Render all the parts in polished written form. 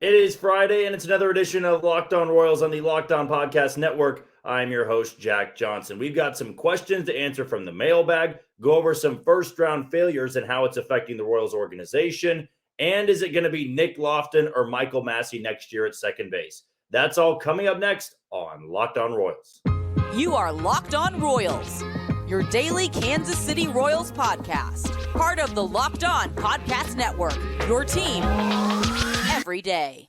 It is Friday, and it's another edition of Locked On Royals on the Locked On Podcast Network. I'm your host, Jack Johnson. We've got some questions to answer from the mailbag, go over some first-round failures and how it's affecting the Royals organization, and is it going to be Nick Loftin or Michael Massey next year at second base? That's all coming up next on Locked On Royals. You are Locked On Royals, your daily Kansas City Royals podcast, part of the Locked On Podcast Network, your team every day.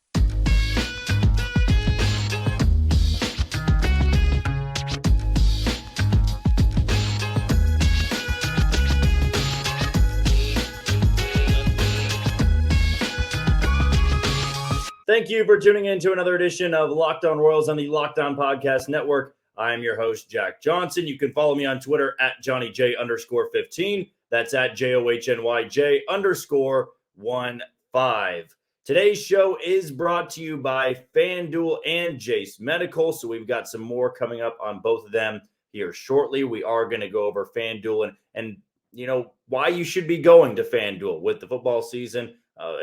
Thank you for tuning in to another edition of Locked On Royals on the Locked On Podcast Network. I'm your host, Jack Johnson. You can follow me on Twitter at JohnnyJ_15. That's at JOHNYJ_15. Today's show is brought to you by FanDuel and Jase Medical. So we've got some more coming up on both of them here shortly. We are going to go over FanDuel and you know why you should be going to FanDuel with the football season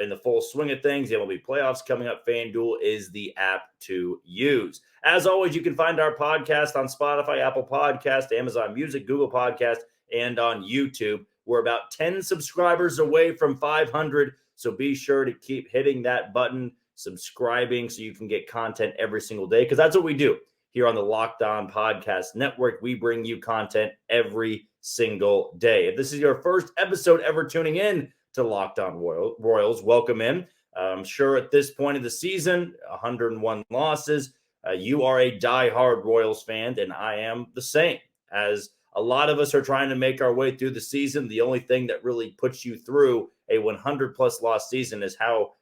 in the full swing of things. The MLB playoffs coming up. FanDuel is the app to use. As always, you can find our podcast on Spotify, Apple Podcast, Amazon Music, Google Podcast, and on YouTube. We're about 10 subscribers away from 500. So be sure to keep hitting that button, subscribing so you can get content every single day, because that's what we do here on the Locked On Podcast Network. We bring you content every single day. If this is your first episode ever tuning in to Locked On Royals, welcome in. I'm sure at this point of the season, 101 losses, you are a diehard Royals fan, and I am the same. As a lot of us are trying to make our way through the season, the only thing that really puts you through a 100-plus loss season is how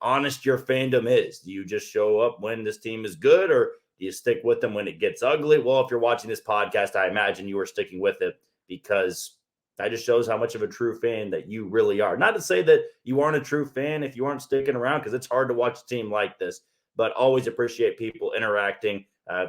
honest your fandom is. Do you just show up when this team is good, or do you stick with them when it gets ugly? Well, if you're watching this podcast, I imagine you are sticking with it, because that just shows how much of a true fan that you really are. Not to say that you aren't a true fan if you aren't sticking around, because it's hard to watch a team like this, but always appreciate people interacting,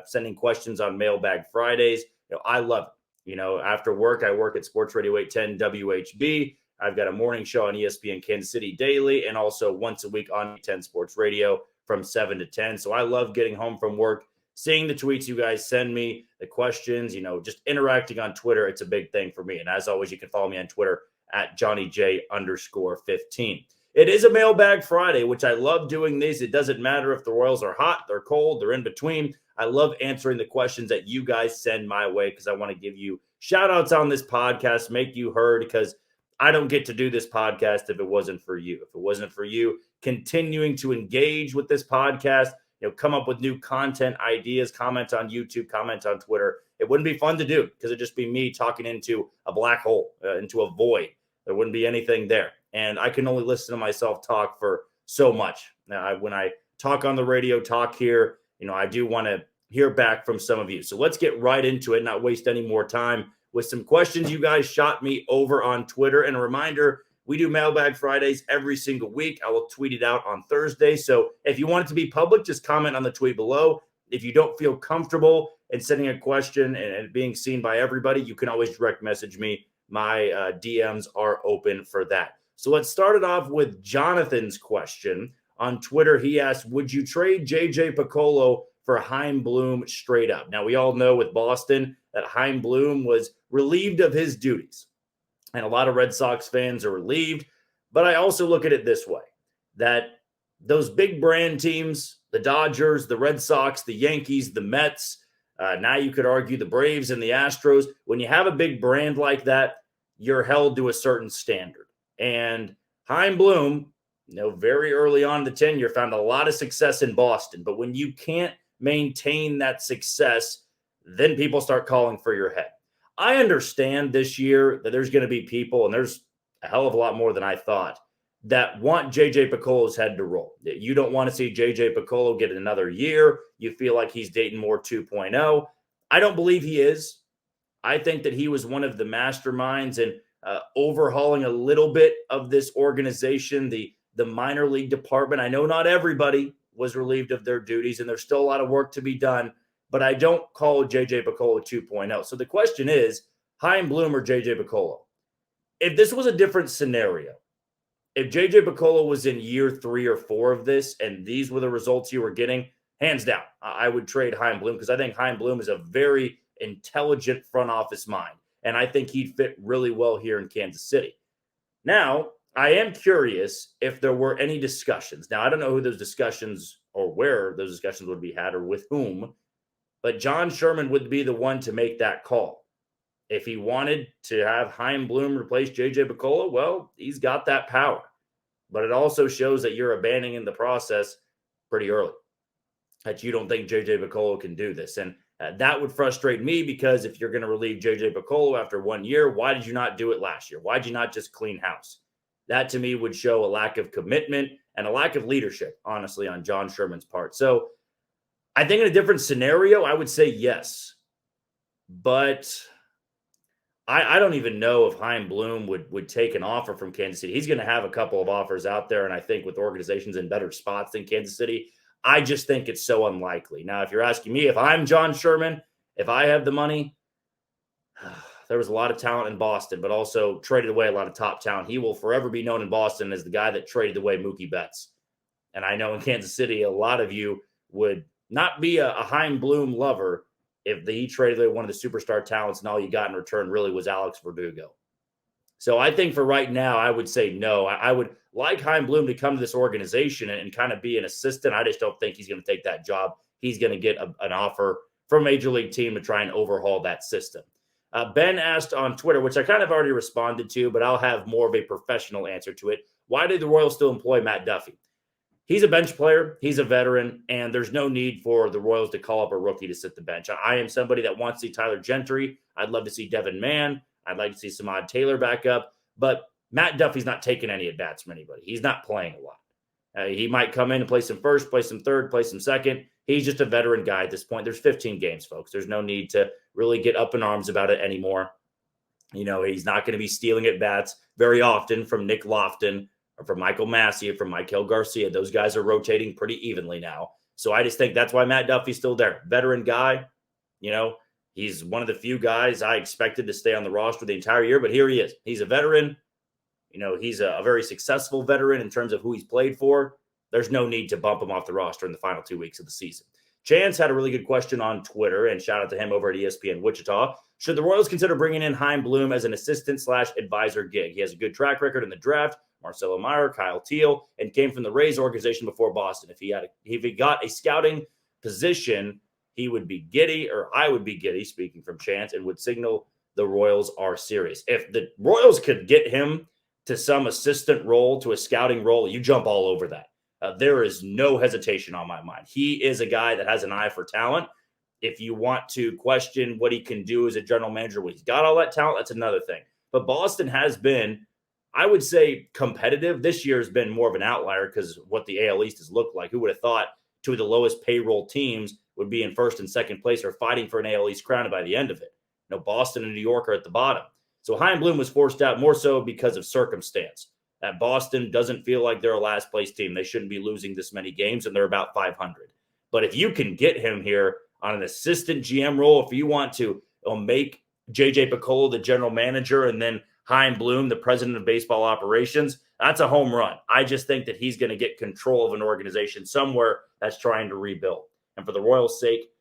sending questions on Mailbag Fridays. I love it. After work, I work at Sports Radio 810 WHB. I've got a morning show on ESPN Kansas City daily, and also once a week on 10 Sports Radio from 7 to 10. So I love getting home from work, seeing the tweets you guys send me, the questions, just interacting on Twitter. It's a big thing for me. And as always, you can follow me on Twitter at JohnnyJ_15. It is a Mailbag Friday, which I love doing these. It doesn't matter if the Royals are hot, they're cold, they're in between. I love answering the questions that you guys send my way, because I want to give you shout outs on this podcast, make you heard, because I don't get to do this podcast if it wasn't for you. If it wasn't for you continuing to engage with this podcast, come up with new content ideas, comment on YouTube, comment on Twitter, it wouldn't be fun to do, because it'd just be me talking into a black hole, into a void. There wouldn't be anything there. And I can only listen to myself talk for so much. Now, when I talk on the radio, talk here, I do want to hear back from some of you. So let's get right into it, not waste any more time with some questions you guys shot me over on Twitter. And a reminder, we do Mailbag Fridays every single week. I will tweet it out on Thursday. So if you want it to be public, just comment on the tweet below. If you don't feel comfortable in sending a question and being seen by everybody, you can always direct message me. My DMs are open for that. So let's start it off with Jonathan's question. On Twitter, he asked, would you trade J.J. Picollo for Chaim Bloom straight up? Now, we all know with Boston that Chaim Bloom was relieved of his duties, and a lot of Red Sox fans are relieved. But I also look at it this way, that those big brand teams, the Dodgers, the Red Sox, the Yankees, the Mets, now you could argue the Braves and the Astros, when you have a big brand like that, you're held to a certain standard. And Chaim Bloom, very early on in the tenure, found a lot of success in Boston. But when you can't maintain that success, then people start calling for your head. I understand this year that there's going to be people, and there's a hell of a lot more than I thought, that want J.J. Picollo's head to roll. You don't want to see J.J. Picollo get another year. You feel like he's Dayton Moore 2.0. I don't believe he is. I think that he was one of the masterminds in overhauling a little bit of this organization, the minor league department. I know not everybody was relieved of their duties, and there's still a lot of work to be done, but I don't call J.J. Picollo 2.0. So the question is, Chaim Bloom or J.J. Picollo? If this was a different scenario, if JJ Picollo was in year 3 or 4 of this and these were the results you were getting, hands down, I would trade Chaim Bloom because I think Chaim Bloom is a very intelligent front office mind. And I think he'd fit really well here in Kansas City. Now, I am curious if there were any discussions. Now, I don't know who those discussions or where those discussions would be had or with whom, but John Sherman would be the one to make that call. If he wanted to have Chaim Bloom replace JJ Picollo, well, he's got that power. But it also shows that you're abandoning the process pretty early, that you don't think JJ Picollo can do this. And that would frustrate me because if you're going to relieve JJ Picollo after 1 year, why did you not do it last year? Why did you not just clean house? That to me would show a lack of commitment and a lack of leadership, honestly, on John Sherman's part. So I think in a different scenario, I would say yes. But I don't even know if Chaim Bloom would take an offer from Kansas City. He's going to have a couple of offers out there, and I think with organizations in better spots than Kansas City, I just think it's so unlikely. Now, if you're asking me if I'm John Sherman, if I have the money, there was a lot of talent in Boston, but also traded away a lot of top talent. He will forever be known in Boston as the guy that traded away Mookie Betts. And I know in Kansas City, a lot of you would not be a Chaim Bloom lover if he traded away one of the superstar talents and all you got in return really was Alex Verdugo. So I think for right now, I would say no. I would like Chaim Bloom to come to this organization and kind of be an assistant. I just don't think he's going to take that job. He's going to get an offer from a major league team to try and overhaul that system. Ben asked on Twitter, which I kind of already responded to, but I'll have more of a professional answer to it. Why did the Royals still employ Matt Duffy? He's a bench player. He's a veteran, and there's no need for the Royals to call up a rookie to sit the bench. I am somebody that wants to see Tyler Gentry. I'd love to see Devin Mann. I'd like to see Samad Taylor back up, but Matt Duffy's not taking any at-bats from anybody. He's not playing a lot. He might come in and play some first, play some third, play some second. He's just a veteran guy at this point. There's 15 games, folks. There's no need to really get up in arms about it anymore. You know, he's not going to be stealing at-bats very often from Nick Loftin or from Michael Massey or from Michael Garcia. Those guys are rotating pretty evenly now. So I just think that's why Matt Duffy's still there. Veteran guy, you know, he's one of the few guys I expected to stay on the roster the entire year, but here he is. He's a veteran. You know, he's a very successful veteran in terms of who he's played for. There's no need to bump him off the roster in the final 2 weeks of the season. Chance had a really good question on Twitter, and shout out to him over at ESPN Wichita. Should the Royals consider bringing in Chaim Bloom as an assistant/advisor gig? He has a good track record in the draft. Marcelo Meyer, Kyle Teal, and came from the Rays organization before Boston. If he got a scouting position, he would be giddy, or I would be giddy, speaking from Chance, and would signal the Royals are serious. If the Royals could get him to some assistant role, to a scouting role, you jump all over that. There is no hesitation on my mind. He is a guy that has an eye for talent. If you want to question what he can do as a general manager, when he's got all that talent, that's another thing. But Boston has been, I would say, competitive. This year has been more of an outlier because what the AL East has looked like. Who would have thought two of the lowest payroll teams would be in first and second place or fighting for an AL East crown by the end of it? You know, Boston and New York are at the bottom. So Chaim Bloom was forced out more so because of circumstance. That Boston doesn't feel like they're a last place team. They shouldn't be losing this many games, and they're about 500. But if you can get him here on an assistant GM role, if you want to make JJ Picollo the general manager and then Chaim Bloom the president of baseball operations, that's a home run. I just think that he's going to get control of an organization somewhere that's trying to rebuild. And for the Royals' sake,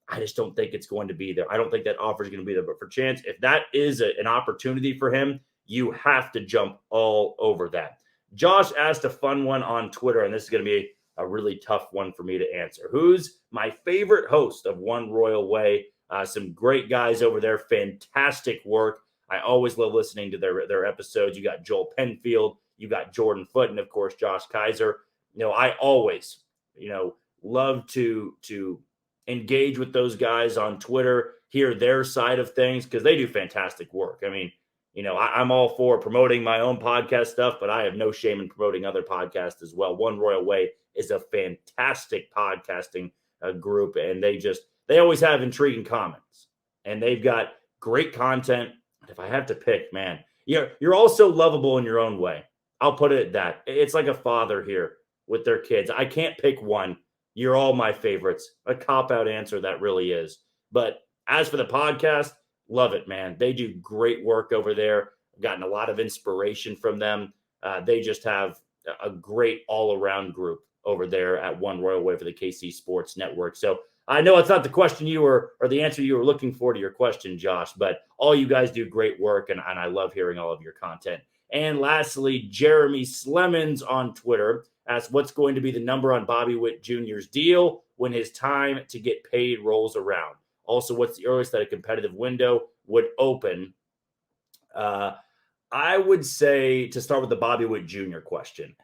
I just don't think it's going to be there. I don't think that offer is going to be there. But for Chance, if that is an opportunity for him, you have to jump all over that. Josh asked a fun one on Twitter, and this is going to be a really tough one for me to answer. Who's my favorite host of One Royal Way? Some great guys over there. Fantastic work. I always love listening to their episodes. You got Joel Penfield, you got Jordan Foote, and of course, Josh Kaiser. You know, I always, love to engage with those guys on Twitter, hear their side of things, because they do fantastic work. I mean, I'm all for promoting my own podcast stuff, but I have no shame in promoting other podcasts as well. One Royal Way is a fantastic podcasting group, and they always have intriguing comments, and they've got great content. If I have to pick, man, you're also lovable in your own way. I'll put it at that. It's like a father here with their kids. I can't pick one. You're all my favorites. A cop-out answer, that really is. But as for the podcast, love it, man. They do great work over there. I've gotten a lot of inspiration from them. They just have a great all-around group over there at One Royal Way for the KC Sports Network. So I know it's not the question you were, or the answer you were looking for to your question, Josh, but all you guys do great work, and I love hearing all of your content. And lastly, Jeremy Slemons on Twitter asks, what's going to be the number on Bobby Witt Jr.'s deal when his time to get paid rolls around? Also, what's the earliest that a competitive window would open? I would say, to start with the Bobby Witt Jr. question,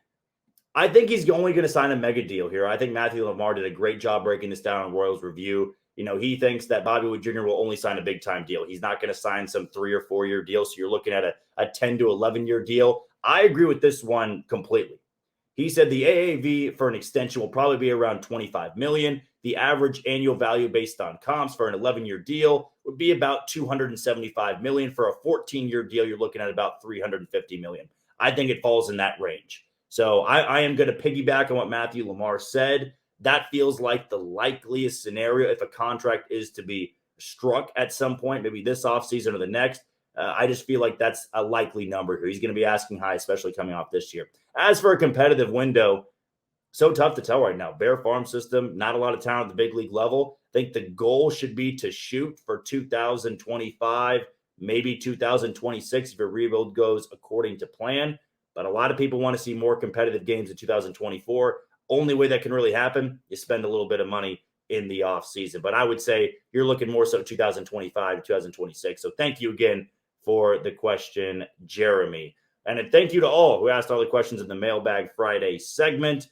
I think he's only going to sign a mega deal here. I think Matthew Lamar did a great job breaking this down on Royals Review. He thinks that Bobby Witt Jr. will only sign a big-time deal. He's not going to sign some 3 or 4 year deal, so you're looking at a 10 to 11-year deal. I agree with this one completely. He said the AAV for an extension will probably be around $25 million. The average annual value based on comps for an 11-year deal would be about $275 million. For a 14-year deal, you're looking at about $350 million. I think it falls in that range. So I am going to piggyback on what Matthew Lamar said. That feels like the likeliest scenario if a contract is to be struck at some point, maybe this offseason or the next. I just feel like that's a likely number here. He's going to be asking high, especially coming off this year. As for a competitive window, so tough to tell right now. Bear farm system, not a lot of talent at the big league level. I think the goal should be to shoot for 2025, maybe 2026 if your rebuild goes according to plan. But a lot of people want to see more competitive games in 2024. Only way that can really happen is spend a little bit of money in the offseason. But I would say you're looking more so 2025 to 2026. So thank you again for the question, Jeremy. And thank you to all who asked all the questions in the Mailbag Friday segment.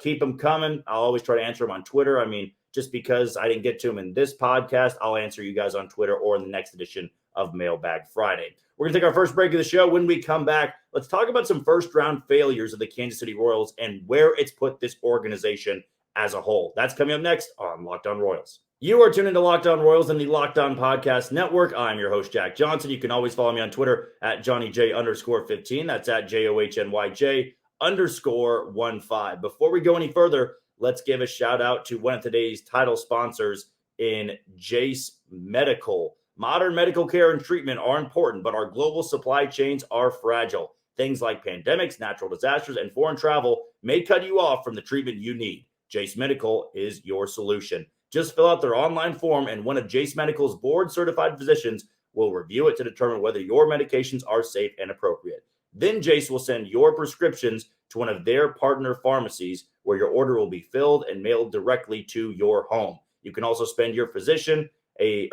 Keep them coming. I'll always try to answer them on Twitter. I mean, just because I didn't get to them in this podcast, I'll answer you guys on Twitter or in the next edition of Mailbag Friday. We're going to take our first break of the show. When we come back, let's talk about some first-round failures of the Kansas City Royals and where it's put this organization as a whole. That's coming up next on Locked On Royals. You are tuned into Locked On Royals and the Locked On Podcast Network. I'm your host, Jack Johnson. You can always follow me on Twitter at JohnnyJ_15. That's at JOHNYJ_15. Before we go any further, let's give a shout out to one of today's title sponsors in Jase Medical. Modern medical care and treatment are important, but our global supply chains are fragile. Things like pandemics, natural disasters, and foreign travel may cut you off from the treatment you need. Jase Medical is your solution. Just fill out their online form, and one of Jase Medical's board-certified physicians will review it to determine whether your medications are safe and appropriate. Then Jase will send your prescriptions to one of their partner pharmacies where your order will be filled and mailed directly to your home. You can also send your physician a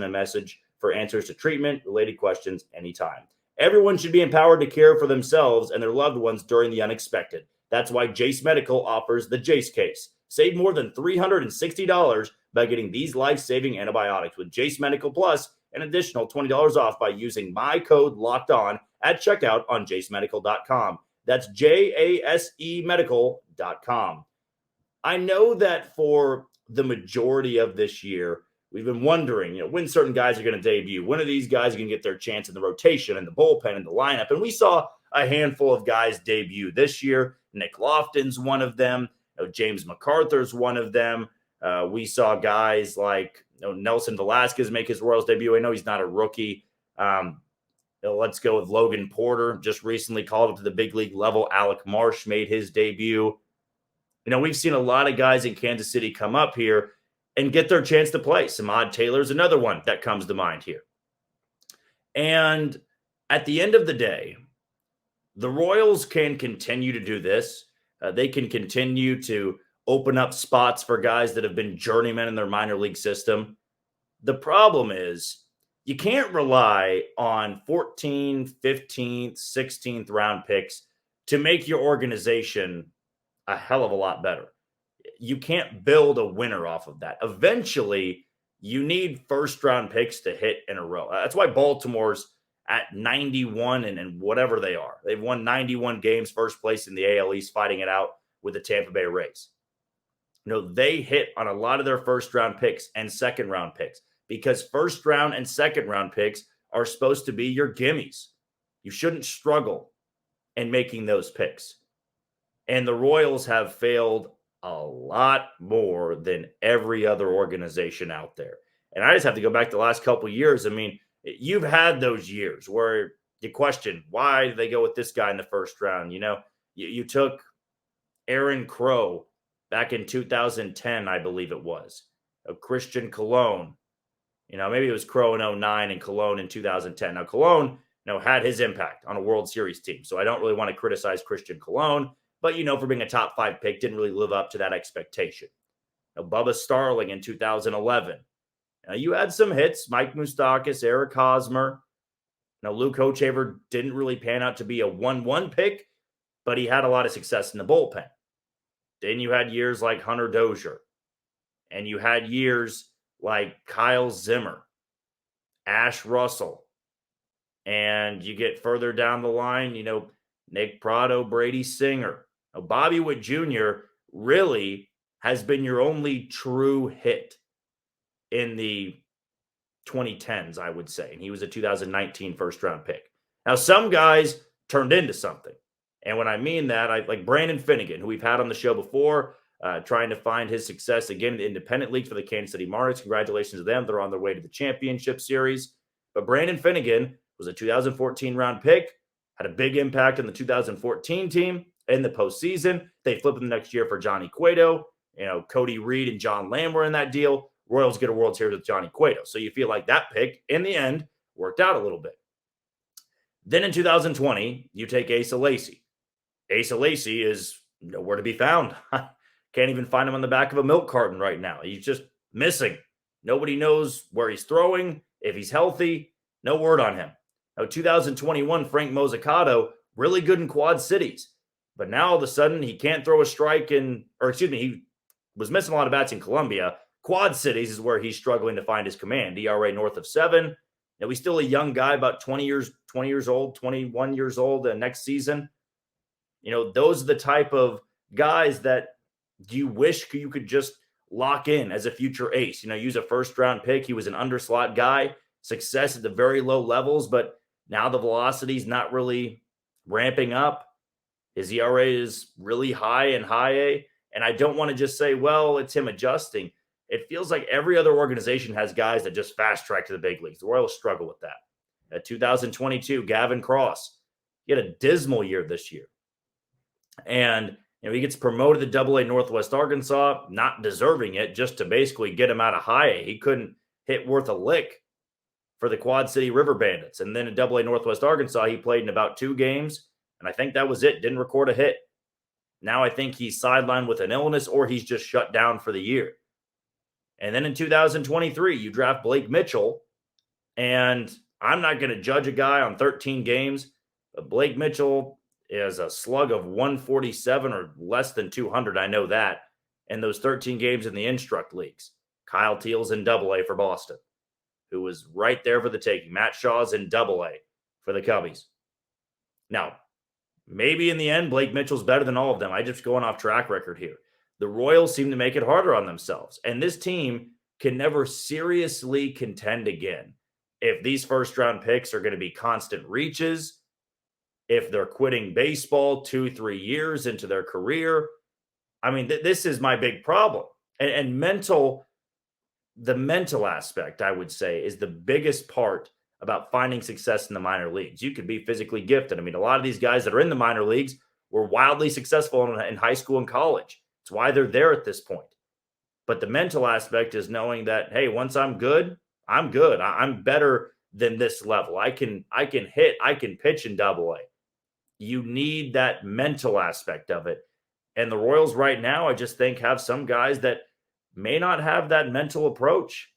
message for answers to treatment-related questions anytime. Everyone should be empowered to care for themselves and their loved ones during the unexpected. That's why Jase Medical offers the Jase case. Save more than $360 by getting these life-saving antibiotics with Jase Medical Plus, an additional $20 off by using my code LOCKEDON at checkout on jasemedical.com. That's JASE medical.com. I know that for the majority of this year, we've been wondering, when certain guys are going to debut. When are these guys going to get their chance in the rotation and the bullpen and the lineup? And we saw a handful of guys debut this year. Nick Loftin's one of them. James MacArthur's one of them. We saw guys like Nelson Velasquez make his Royals debut. I know he's not a rookie. Let's go with Logan Porter. Just recently called up to the big league level. Alec Marsh made his debut. We've seen a lot of guys in Kansas City come up here and get their chance to play. Samad Taylor's another one that comes to mind here. And at the end of the day, the Royals can continue to do this. They can continue to open up spots for guys that have been journeymen in their minor league system. The problem is you can't rely on 14th, 15th, 16th round picks to make your organization a hell of a lot better. You can't build a winner off of that. Eventually, you need first-round picks to hit in a row. That's why Baltimore's at 91 and whatever they are. They've won 91 games, first place in the AL East, fighting it out with the Tampa Bay Rays. They hit on a lot of their first-round picks and second-round picks because first-round and second-round picks are supposed to be your gimmies. You shouldn't struggle in making those picks. And the Royals have failed a lot more than every other organization out there. And I just have to go back to the last couple of years. I mean, you've had those years where you question, why did they go with this guy in the first round? You took Aaron Crow back in 2010, I believe it was. Christian Cologne. Maybe it was Crow in 2009 and Cologne in 2010. Now, Cologne, had his impact on a World Series team. So I don't really want to criticize Christian Cologne, but, for being a top 5 pick, didn't really live up to that expectation. Bubba Starling in 2011. You had some hits, Mike Moustakas, Eric Hosmer. Luke Hochevar didn't really pan out to be a 1-1 pick, but he had a lot of success in the bullpen. Then you had years like Hunter Dozier, and you had years like Kyle Zimmer, Ash Russell, and you get further down the line, Nick Prado, Brady Singer. Bobby Witt Jr. really has been your only true hit in the 2010s, I would say. And he was a 2019 first-round pick. Now, some guys turned into something. And when I mean that, I like Brandon Finnegan, who we've had on the show before, trying to find his success again in the independent league for the Kansas City Monarchs. Congratulations to them. They're on their way to the championship series. But Brandon Finnegan was a 2014 round pick, had a big impact on the 2014 team in the postseason. They flipped him the next year for Johnny Cueto. Cody Reed and John Lamb were in that deal. Royals get a World Series with Johnny Cueto. So you feel like that pick, in the end, worked out a little bit. Then in 2020, you take Asa Lacy. Asa Lacy is nowhere to be found. Can't even find him on the back of a milk carton right now. He's just missing. Nobody knows where he's throwing, if he's healthy. No word on him. Now, 2021, Frank Mozzicato, really good in Quad Cities. But now all of a sudden, he can't throw a strike he was missing a lot of bats in Columbia. Quad Cities is where he's struggling to find his command. ERA north of 7. Now, he's still a young guy, about 21 years old next season. Those are the type of guys that you wish you could just lock in as a future ace. Use a first-round pick. He was an underslot guy, success at the very low levels, but now the velocity's not really ramping up. His ERA is really high in high A, and I don't want to just say, well, it's him adjusting. It feels like every other organization has guys that just fast-track to the big leagues. The Royals struggle with that. At 2022, Gavin Cross, he had a dismal year this year. And he gets promoted to AA Northwest Arkansas, not deserving it, just to basically get him out of high A. He couldn't hit worth a lick for the Quad City River Bandits. And then at AA Northwest Arkansas, he played in about 2 games, and I think that was it. Didn't record a hit. Now I think he's sidelined with an illness, or he's just shut down for the year. And then in 2023, you draft Blake Mitchell, and I'm not going to judge a guy on 13 games, but Blake Mitchell is a slug of 147 or less than 200. I know that. And those 13 games in the Instruct leagues. Kyle Teal's in AA for Boston, who was right there for the taking. Matt Shaw's in AA for the Cubbies. Now, maybe in the end, Blake Mitchell's better than all of them. I just going off track record here. The Royals seem to make it harder on themselves. And this team can never seriously contend again if these first-round picks are going to be constant reaches, if they're quitting baseball 2-3 years into their career. I mean, this is my big problem. And the mental aspect, I would say, is the biggest part about finding success in the minor leagues. You could be physically gifted. I mean, a lot of these guys that are in the minor leagues were wildly successful in high school and college. It's why they're there at this point. But the mental aspect is knowing that, hey, once I'm good, I'm good. I'm better than this level. I can hit, I can pitch in AA. You need that mental aspect of it. And the Royals right now, I just think, have some guys that may not have that mental approach.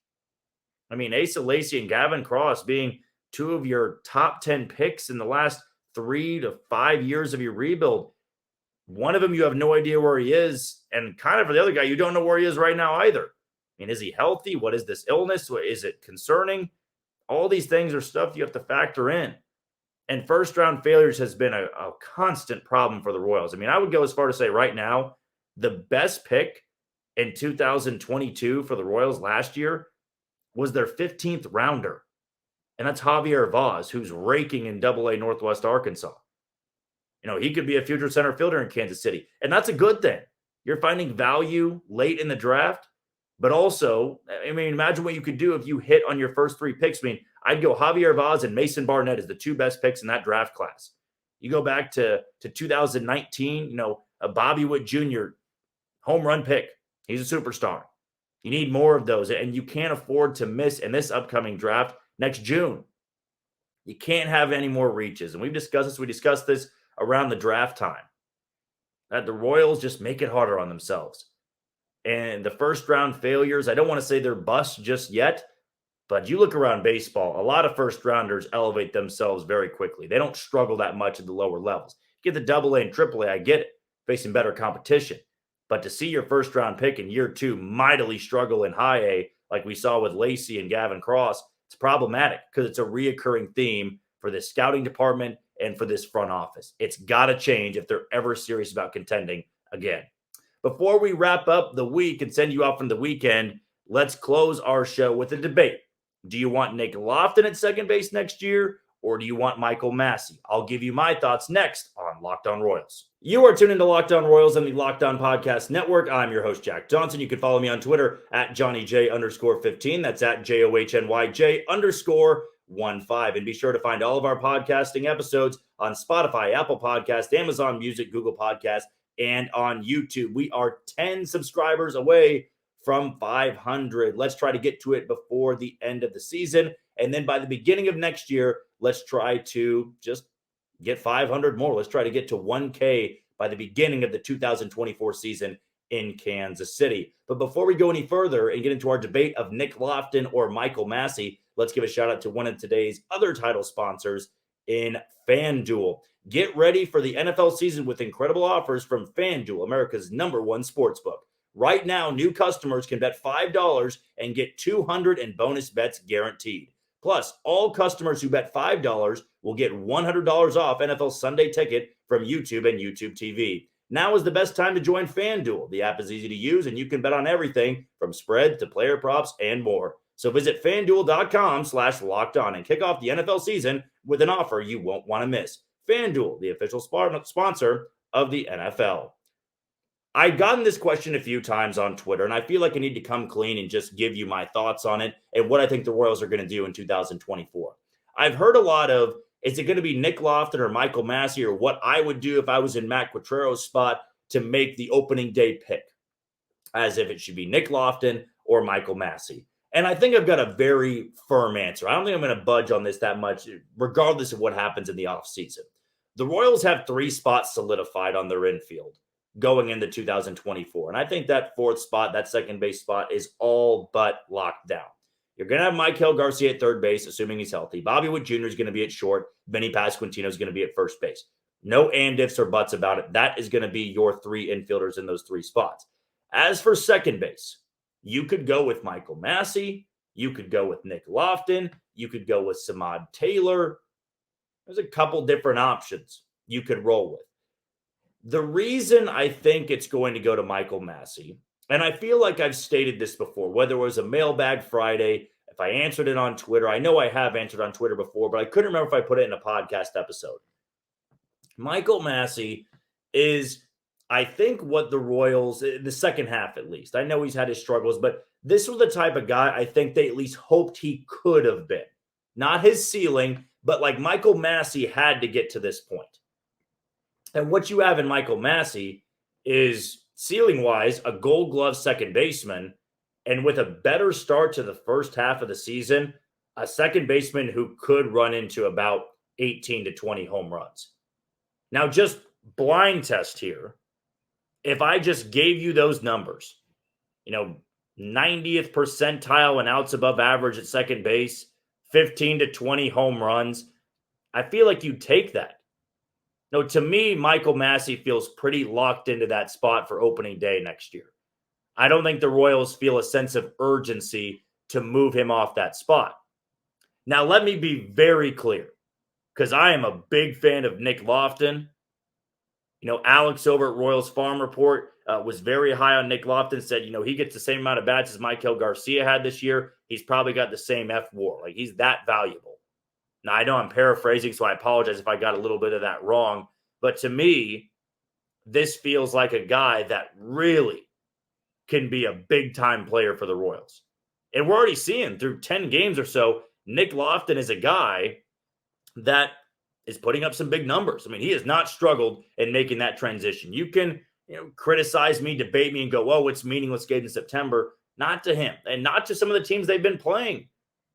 I mean, Asa Lacy and Gavin Cross being 2 of your top 10 picks in the last 3 to 5 years of your rebuild. One of them, you have no idea where he is. And kind of for the other guy, you don't know where he is right now either. I mean, is he healthy? What is this illness? Is it concerning? All these things are stuff you have to factor in. And first-round failures has been a constant problem for the Royals. I mean, I would go as far to say right now, the best pick in 2022 for the Royals last year was their 15th rounder. And that's Javier Vaz, who's raking in AA Northwest Arkansas. He could be a future center fielder in Kansas City. And that's a good thing. You're finding value late in the draft. But also, I mean, imagine what you could do if you hit on your first 3 picks. I mean, I'd go Javier Vaz and Mason Barnett as the two best picks in that draft class. You go back to 2019, a Bobby Witt Jr. home run pick. He's a superstar. You need more of those, and you can't afford to miss in this upcoming draft next June. You can't have any more reaches, and we've discussed this. We discussed this around the draft time, that the Royals just make it harder on themselves. And the first-round failures, I don't want to say they're busts just yet, but you look around baseball, a lot of first-rounders elevate themselves very quickly. They don't struggle that much at the lower levels. Get the AA and AAA, I get it, facing better competition. But to see your first-round pick in year 2 mightily struggle in high A, like we saw with Lacey and Gavin Cross, it's problematic because it's a reoccurring theme for this scouting department and for this front office. It's got to change if they're ever serious about contending again. Before we wrap up the week and send you off from the weekend, let's close our show with a debate. Do you want Nick Loftin at second base next year, or do you want Michael Massey? I'll give you my thoughts next on Locked On Royals. You are tuned into Locked On Royals on the Locked On Podcast Network. I'm your host, Jack Johnson. You can follow me on Twitter at JohnnyJ_15. That's at JOHNYJ_15. And be sure to find all of our podcasting episodes on Spotify, Apple Podcasts, Amazon Music, Google Podcasts, and on YouTube. We are 10 subscribers away from 500. Let's try to get to it before the end of the season. And then by the beginning of next year, let's try to just get 500 more. Let's try to get to 1K by the beginning of the 2024 season in Kansas City. But before we go any further and get into our debate of Nick Loftin or Michael Massey, let's give a shout out to one of today's other title sponsors in FanDuel. Get ready for the NFL season with incredible offers from FanDuel, America's #1 sportsbook. Right now, new customers can bet $5 and get $200 in bonus bets guaranteed. Plus, all customers who bet $5 will get $100 off NFL Sunday Ticket from YouTube and YouTube TV. Now is the best time to join FanDuel. The app is easy to use, and you can bet on everything from spread to player props and more. So visit FanDuel.com/lockedon and kick off the NFL season with an offer you won't want to miss. FanDuel, the official sponsor of the NFL. I've gotten this question a few times on Twitter, and I feel like I need to come clean and just give you my thoughts on it and what I think the Royals are going to do in 2024. I've heard a lot of, is it going to be Nick Loftin or Michael Massey, or what I would do if I was in Matt Quattro's spot to make the opening day pick, as if it should be Nick Loftin or Michael Massey. And I think I've got a very firm answer. I don't think I'm going to budge on this that much, regardless of what happens in the offseason. The Royals have 3 spots solidified on their infield going into 2024. And I think that 4th spot, that second base spot, is all but locked down. You're going to have Michael Garcia at third base, assuming he's healthy. Bobby Witt Jr. is going to be at short. Benny Pasquantino is going to be at first base. No and ifs or buts about it. That is going to be your 3 infielders in those 3 spots. As for second base, you could go with Michael Massey. You could go with Nick Loftin. You could go with Samad Taylor. There's a couple different options you could roll with. The reason I think it's going to go to Michael Massey, and I feel like I've stated this before, whether it was a Mailbag Friday, if I answered it on Twitter, I know I have answered on Twitter before, but I couldn't remember if I put it in a podcast episode. Michael Massey is, I think, what the Royals, in the second half at least, I know he's had his struggles, but this was the type of guy I think they at least hoped he could have been. Not his ceiling, but like Michael Massey had to get to this point. And what you have in Michael Massey is, ceiling-wise, a Gold Glove second baseman, and with a better start to the first half of the season, a second baseman who could run into about 18 to 20 home runs. Now, just blind test here. If I just gave you those numbers, 90th percentile and outs above average at second base, 15 to 20 home runs, I feel like you'd take that. No, to me, Michael Massey feels pretty locked into that spot for opening day next year. I don't think the Royals feel a sense of urgency to move him off that spot. Now, let me be very clear, because I am a big fan of Nick Loftin. Alex over at Royals Farm Report was very high on Nick Loftin, said, he gets the same amount of bats as Michael Garcia had this year. He's probably got the same F-WAR. Like, he's that valuable. Now, I know I'm paraphrasing, so I apologize if I got a little bit of that wrong. But to me, this feels like a guy that really can be a big-time player for the Royals. And we're already seeing through 10 games or so, Nick Loftin is a guy that is putting up some big numbers. I mean, he has not struggled in making that transition. You can criticize me, debate me, and go, oh, it's meaningless game in September. Not to him, and not to some of the teams they've been playing.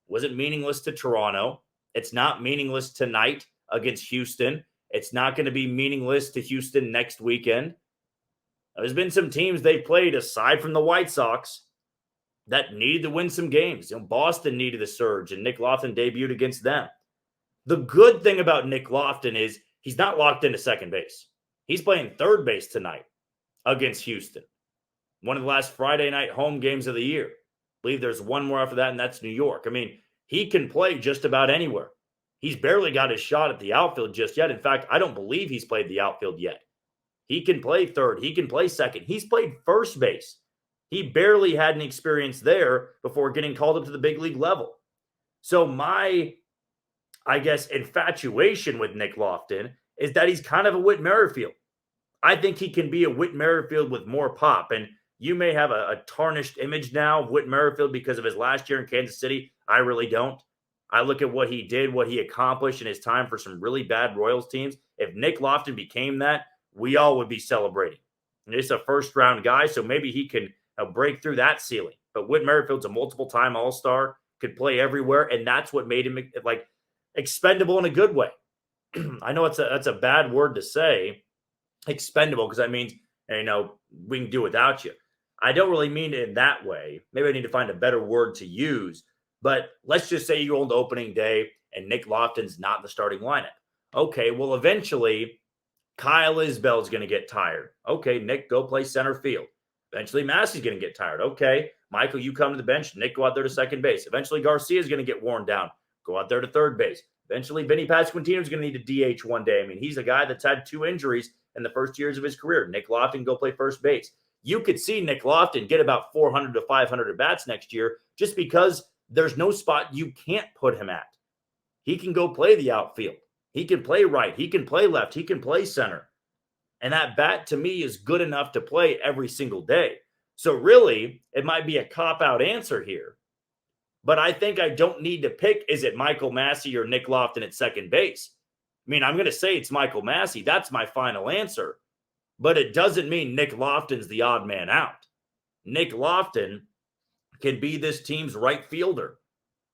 Was it meaningless to Toronto? It's not meaningless tonight against Houston. It's not going to be meaningless to Houston next weekend. There's been some teams they've played, aside from the White Sox, that needed to win some games. Boston needed a surge, and Nick Loftin debuted against them. The good thing about Nick Loftin is he's not locked into second base. He's playing third base tonight against Houston. One of the last Friday night home games of the year. I believe there's one more after that, and that's New York. I mean, he can play just about anywhere. He's barely got his shot at the outfield just yet. In fact, I don't believe he's played the outfield yet. He can play third. He can play second. He's played first base. He barely had any experience there before getting called up to the big league level. So my, I guess, infatuation with Nick Loftin is that he's kind of a Whit Merrifield. I think he can be a Whit Merrifield with more pop. And you may have a tarnished image now of Whit Merrifield because of his last year in Kansas City. I really don't. I look at what he did, what he accomplished in his time for some really bad Royals teams. If Nick Loftin became that, we all would be celebrating. And he's a first-round guy, so maybe he can break through that ceiling. But Whit Merrifield's a multiple-time All-Star, could play everywhere, and that's what made him like expendable in a good way. I know that's a bad word to say, expendable, because that means we can do without you. I don't really mean it in that way. Maybe I need to find a better word to use. But let's just say you're on the opening day and Nick Loftin's not in the starting lineup. Okay, well, eventually Kyle Isbell's going to get tired. Okay, Nick, go play center field. Eventually Massey's going to get tired. Okay, Michael, you come to the bench. Nick, go out there to second base. Eventually Garcia's going to get worn down. Go out there to third base. Eventually Vinny Pasquantino's going to need a DH one day. I mean, he's a guy that's had 2 injuries in the first years of his career. Nick Loftin, go play first base. You could see Nick Loftin get about 400 to 500 at-bats next year just because there's no spot you can't put him at. He can go play the outfield. He can play right. He can play left. He can play center. And that bat, to me, is good enough to play every single day. So really, it might be a cop-out answer here. But I think I don't need to pick, is it Michael Massey or Nick Loftin at second base? I mean, I'm going to say it's Michael Massey. That's my final answer. But it doesn't mean Nick Loftin's the odd man out. Nick Loftin can be this team's right fielder.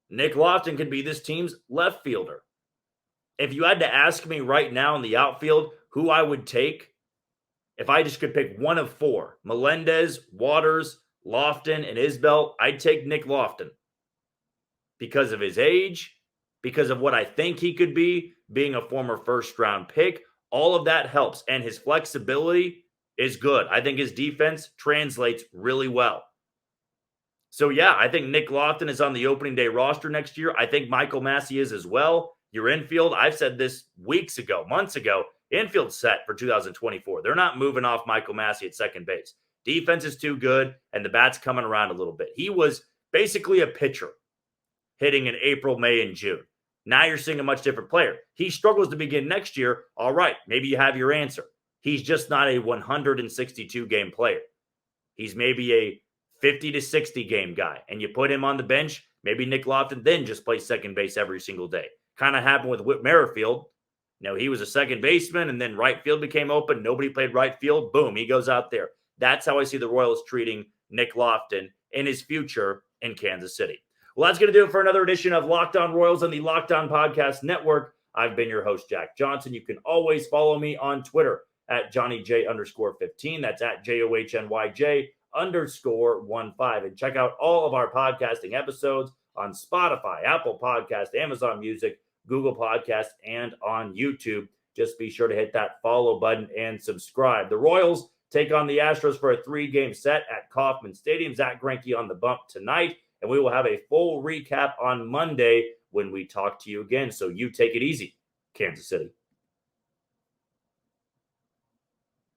Nick Loftin can be this team's left fielder. If you had to ask me right now in the outfield who I would take, if I just could pick one of 4, Melendez, Waters, Loftin, and Isbell, I'd take Nick Loftin. Because of his age, because of what I think he could be, being a former first-round pick, all of that helps. And his flexibility is good. I think his defense translates really well. So, yeah, I think Nick Loftin is on the opening day roster next year. I think Michael Massey is as well. Your infield, I've said this weeks ago, months ago, infield's set for 2024. They're not moving off Michael Massey at second base. Defense is too good, and the bat's coming around a little bit. He was basically a pitcher hitting in April, May, and June. Now you're seeing a much different player. He struggles to begin next year. All right, maybe you have your answer. He's just not a 162-game player. He's maybe a 50 to 60 game guy. And you put him on the bench, maybe Nick Loftin then just plays second base every single day. Kind of happened with Whit Merrifield. He was a second baseman, and then right field became open. Nobody played right field. Boom, he goes out there. That's how I see the Royals treating Nick Loftin in his future in Kansas City. Well, that's going to do it for another edition of Locked On Royals on the Locked On Podcast Network. I've been your host, Jack Johnson. You can always follow me on Twitter at JohnnyJ_15. That's at JOHNYJ_15. And check out all of our podcasting episodes on Spotify, Apple Podcast, Amazon Music, Google Podcast, and on YouTube. Just be sure to hit that follow button and subscribe. The Royals take on the Astros for a 3-game set at Kauffman Stadium. Zach Greinke on the bump tonight. And we will have a full recap on Monday when we talk to you again. So you take it easy, Kansas City.